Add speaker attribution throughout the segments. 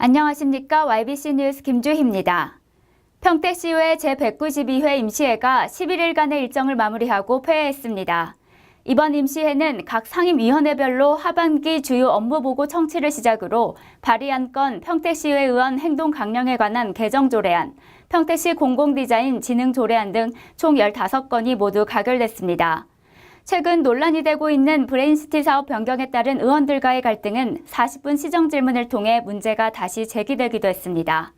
Speaker 1: 안녕하십니까. YBC 뉴스 김주희입니다. 평택시의회 제192회 임시회가 11일간의 일정을 마무리하고 폐회했습니다. 이번 임시회는 각 상임위원회별로 하반기 주요 업무보고 청취를 시작으로 발의한 건 평택시의회 의원 행동 강령에 관한 개정 조례안, 평택시 공공디자인 진흥 조례안 등 총 15건이 모두 가결됐습니다. 최근 논란이 되고 있는 브레인시티 사업 변경에 따른 의원들과의 갈등은 40분 시정 질문을 통해 문제가 다시 제기되기도 했습니다.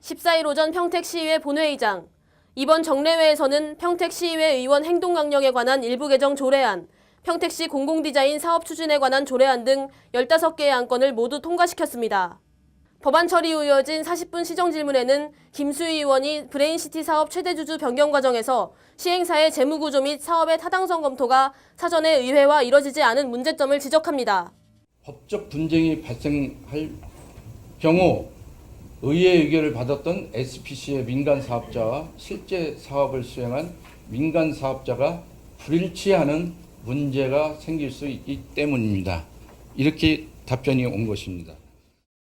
Speaker 2: (14일) 오전 평택시의회 본회의장. 이번 정례회에서는 평택시의회 의원 행동 강령에 관한 일부 개정 조례안, 평택시 공공디자인 사업 추진에 관한 조례안 등 15개의 안건을 모두 통과시켰습니다. 법안 처리 후 이어진 40분 시정 질문에는 김수희 의원이 브레인시티 사업 최대주주 변경 과정에서 시행사의 재무구조 및 사업의 타당성 검토가 사전에 의회와 이뤄지지 않은 문제점을 지적합니다.
Speaker 3: 법적 분쟁이 발생할 경우 의회 의결을 받았던 SPC의 민간 사업자와 실제 사업을 수행한 민간 사업자가 불일치하는 문제가 생길 수 있기 때문입니다. 이렇게 답변이 온 것입니다.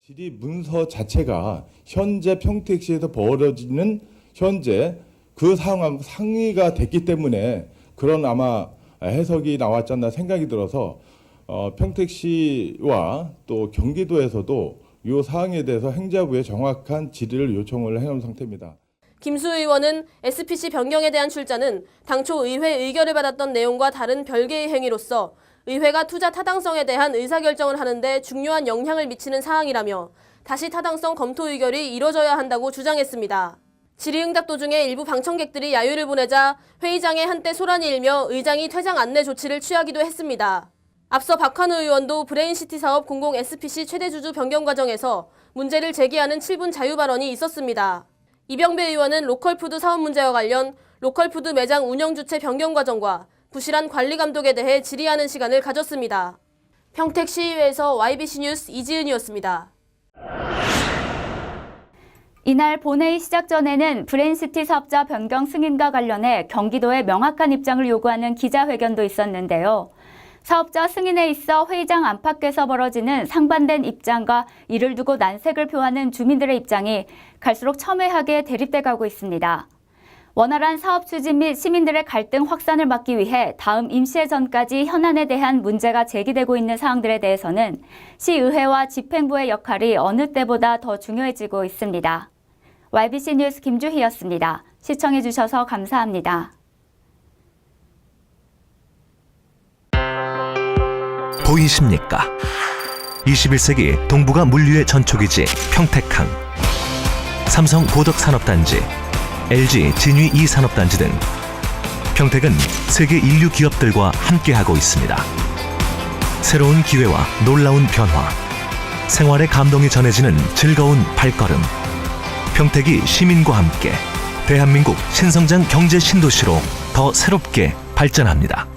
Speaker 4: 질의 문서 자체가 현재 평택시에서 벌어지는 현재 그 상황하고 상의가 됐기 때문에 그런 아마 해석이 나왔지 않나 생각이 들어서 평택시와 또 경기도에서도 이 사항에 대해서 행자부에 정확한 질의를 요청을 해놓은 상태입니다.
Speaker 2: 김수 의원은 SPC 변경에 대한 출자는 당초 의회 의결을 받았던 내용과 다른 별개의 행위로서 의회가 투자 타당성에 대한 의사결정을 하는데 중요한 영향을 미치는 사항이라며 다시 타당성 검토 의결이 이뤄져야 한다고 주장했습니다. 질의응답 도중에 일부 방청객들이 야유를 보내자 회의장에 한때 소란이 일며 의장이 퇴장 안내 조치를 취하기도 했습니다. 앞서 박환우 의원도 브레인시티 사업 공공 SPC 최대주주 변경 과정에서 문제를 제기하는 7분 자유 발언이 있었습니다. 이병배 의원은 로컬푸드 사업 문제와 관련 로컬푸드 매장 운영 주체 변경 과정과 부실한 관리 감독에 대해 질의하는 시간을 가졌습니다. 평택시의회에서 YBC 뉴스 이지은이었습니다.
Speaker 1: 이날 본회의 시작 전에는 브레인시티 사업자 변경 승인과 관련해 경기도에 명확한 입장을 요구하는 기자회견도 있었는데요. 사업자 승인에 있어 회의장 안팎에서 벌어지는 상반된 입장과 이를 두고 난색을 표하는 주민들의 입장이 갈수록 첨예하게 대립돼 가고 있습니다. 원활한 사업 추진 및 시민들의 갈등 확산을 막기 위해 다음 임시회 전까지 현안에 대한 문제가 제기되고 있는 사항들에 대해서는 시의회와 집행부의 역할이 어느 때보다 더 중요해지고 있습니다. YBC 뉴스 김주희였습니다. 시청해주셔서 감사합니다.
Speaker 5: 보이십니까? 21세기 동북아 물류의 전초기지 평택항, 삼성 고덕산업단지, LG 진위 2산업단지 등 평택은 세계 인류 기업들과 함께하고 있습니다. 새로운 기회와 놀라운 변화, 생활의 감동이 전해지는 즐거운 발걸음. 평택이 시민과 함께 대한민국 신성장 경제 신도시로 더 새롭게 발전합니다.